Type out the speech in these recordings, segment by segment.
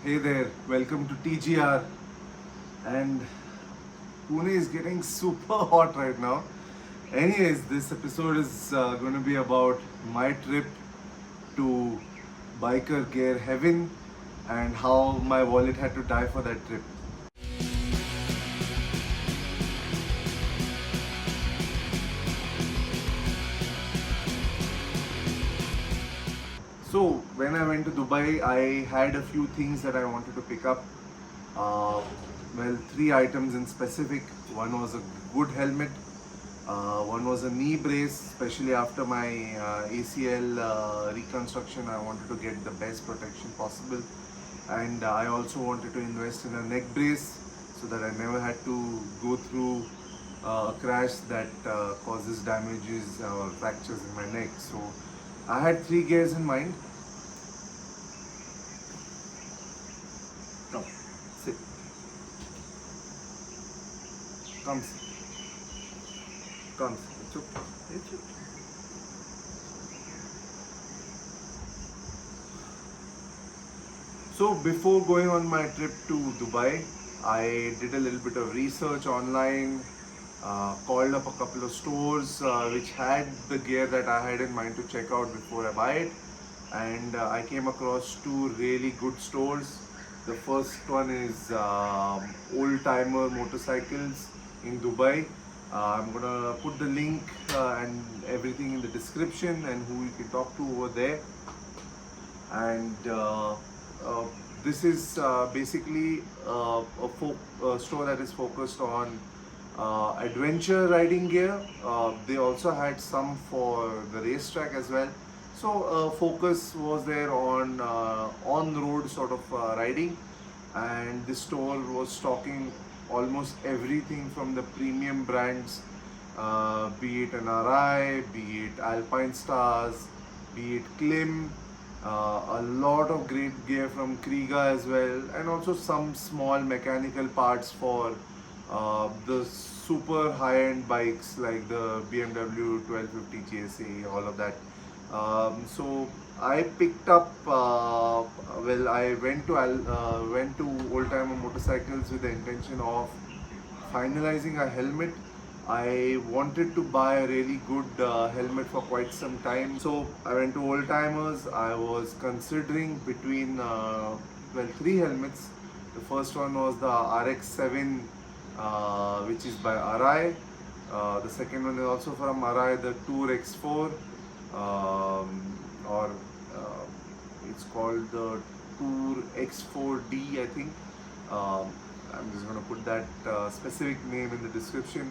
Hey there, welcome to TGR. And Pune is getting super hot right now. Anyways, this episode is going to be about my trip to biker gear heaven and how my wallet had to die for that trip. So when I went to Dubai, I had a few things that I wanted to pick up. Uh, three items in specific. One was a good helmet. One was a knee brace, especially after my ACL reconstruction. I wanted to get the best protection possible, and I also wanted to invest in a neck brace so that I never had to go through a crash that causes damages or fractures in my neck. So I had three gears in mind. Come, sit. Come, sit. Come, sit. Chup. Hey, chup. So before going on my trip to Dubai, I did a little bit of research online, called up a couple of stores which had the gear that I had in mind to check out before I buy it, and I came across two really good stores. The first one is Old Timer Motorcycles in Dubai. I'm gonna put the link and everything in the description and who you can talk to over there. And uh, this is basically a store that is focused on adventure riding gear. They also had some for the racetrack as well. So focus was there on road sort of riding, and this store was stocking almost everything from the premium brands, be it an RI, be it Alpine Stars, be it Klim, a lot of great gear from Kriega as well, and also some small mechanical parts for the super high-end bikes like the BMW 1250 GSA, all of that. So I picked up. I went to Oldtimer Motorcycles with the intention of finalizing a helmet. I wanted to buy a really good helmet for quite some time. So I went to Oldtimers. I was considering between three helmets. The first one was the RX-7, which is by Arai. The second one is also from Arai, the Tour X4, or it's called the Tour X4D, I think. I'm just going to put that specific name in the description.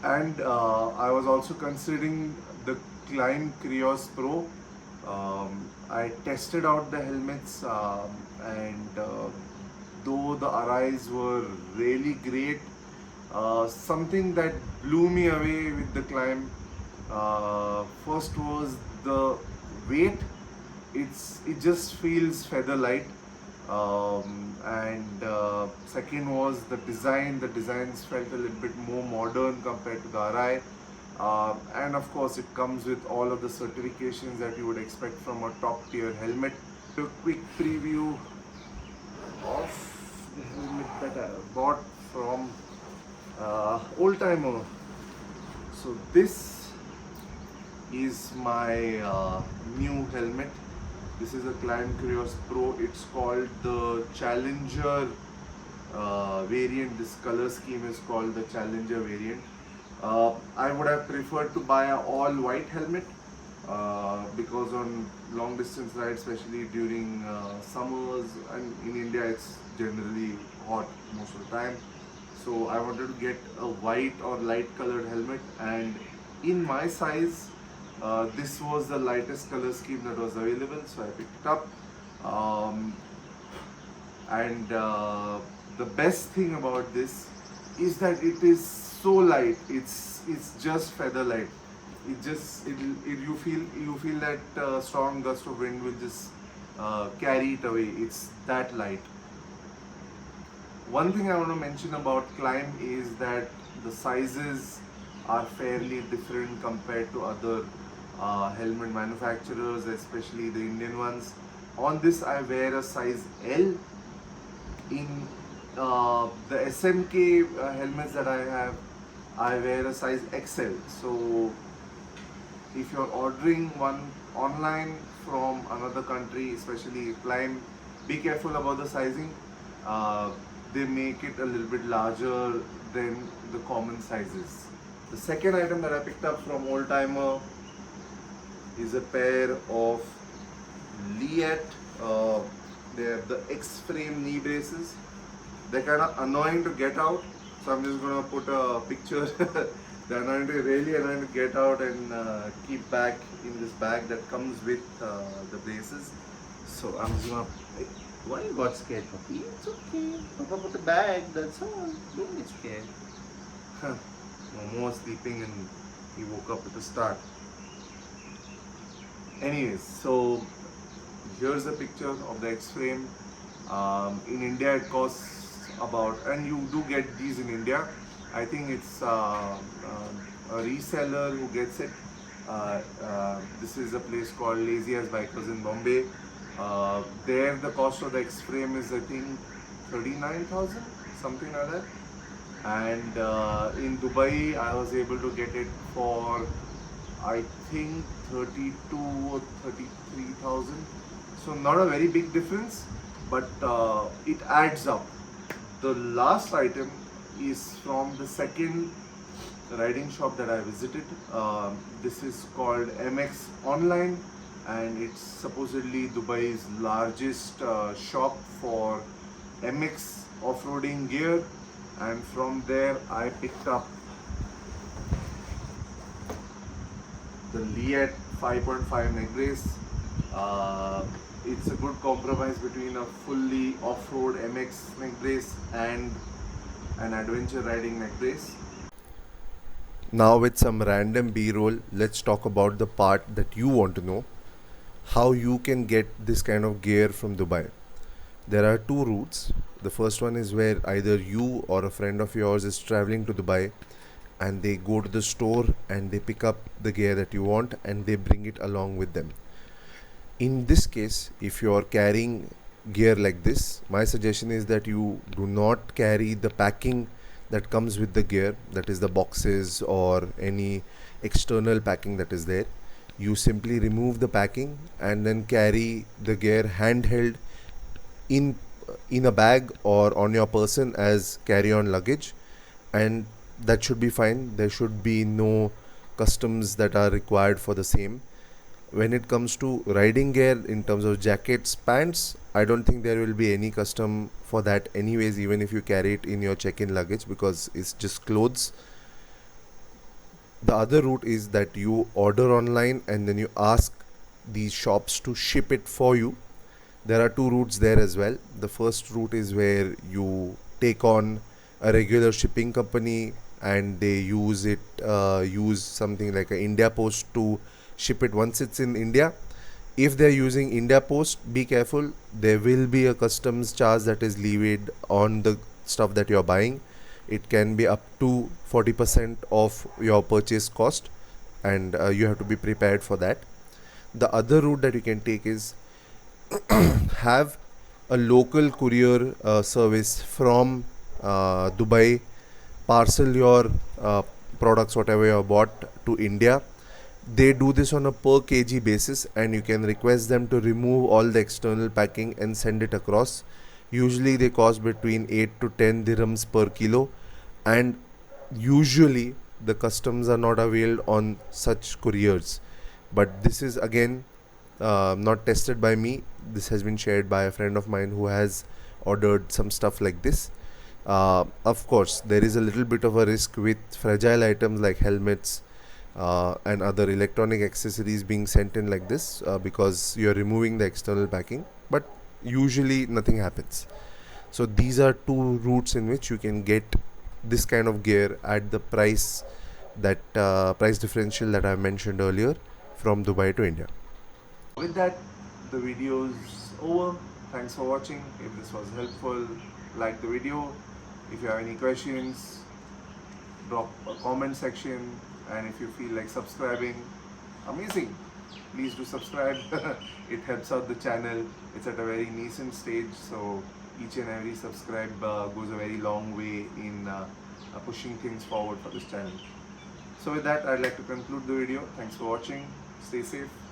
And I was also considering the Climb Krios Pro. I tested out the helmets, and though the Arais were really great, something that blew me away with the Climb first was the weight. It just feels feather light, and second was the design. The designs felt a little bit more modern compared to the RI, and of course it comes with all of the certifications that you would expect from a top tier helmet. A quick preview of the helmet that I bought from Oldtimer. So this is my new helmet. This is a Climb Krios Pro. It's called the Challenger variant. This color scheme is called the Challenger variant. I would have preferred to buy an all white helmet because on long distance rides, especially during summers, and in India it's generally hot most of the time. So I wanted to get a white or light colored helmet, and in my size, this was the lightest color scheme that was available, so I picked it up. And the best thing about this is that it is so light. It's just feather light. You feel that strong gust of wind will just carry it away. It's that light. One thing I want to mention about Climb is that the sizes are fairly different compared to other helmet manufacturers, especially the Indian ones. On this I wear a size L. In the SMK helmets that I have, I wear a size XL. So if you're ordering one online from another country, especially Prime, be careful about the sizing. They make it a little bit larger than the common sizes. The second item that I picked up from Oldtimer is a pair of Liat. They're the X-frame knee braces. They're kind of annoying to get out, so I'm just gonna put a picture. They're annoying to, really annoying to get out and keep back in this bag that comes with the braces. So I'm just gonna. Why you got scared, puppy? It's okay. Papa put the bag, that's all. Don't get scared. Momo was sleeping and he woke up at the start. Anyways, so here's a picture of the X-frame. In India it costs about, and you do get these in India. I think it's a reseller who gets it. This is a place called Lazy As Bikers in Bombay. There the cost of the X-frame is I think 39,000, something like that. And in Dubai I was able to get it for I think 32 or 33,000. So not a very big difference, but it adds up. The last item is from the second riding shop that I visited. This is called MX Online, and it's supposedly Dubai's largest shop for MX off-roading gear. And from there I picked up the Liat 5.5 neck brace. It's a good compromise between a fully off-road MX neck brace and an adventure riding neck brace. Now with some random B-roll, let's talk about the part that you want to know. How you can get this kind of gear from Dubai. There are two routes. The first one is where either you or a friend of yours is traveling to Dubai and they go to the store and they pick up the gear that you want and they bring it along with them. In this case, if you are carrying gear like this, my suggestion is that you do not carry the packing that comes with the gear, that is the boxes or any external packing that is there. You simply remove the packing and then carry the gear handheld in a bag or on your person as carry-on luggage, and that should be fine. There should be no customs that are required for the same. When it comes to riding gear in terms of jackets, pants, I don't think there will be any custom for that anyways, even if you carry it in your check-in luggage, because it's just clothes. The other route is that you order online and then you ask these shops to ship it for you. There are two routes there as well. The first route is where you take on a regular shipping company and they use something like a India Post to ship it once it's in India. If they're using India Post, be careful. There will be a customs charge that is levied on the stuff that you're buying. It can be up to 40% of your purchase cost, and you have to be prepared for that. The other route that you can take is have a local courier service from Dubai parcel your products, whatever you have bought, to India. They do this on a per kg basis, and you can request them to remove all the external packing and send it across. Usually they cost between 8 to 10 dirhams per kilo, and usually the customs are not availed on such couriers. But this is again not tested by me. This has been shared by a friend of mine who has ordered some stuff like this. Of course, there is a little bit of a risk with fragile items like helmets and other electronic accessories being sent in like this, because you're removing the external packing, but usually nothing happens. So these are two routes in which you can get this kind of gear at the price differential that I mentioned earlier from Dubai to India. With that, the video is over. Thanks for watching. If this was helpful, like the video. If you have any questions, drop a comment section, and if you feel like subscribing, amazing. please do subscribe. It helps out the channel. It's at a very nascent stage, so each and every subscribe goes a very long way in pushing things forward for this channel. So with that, I'd like to conclude the video. Thanks for watching. Stay safe.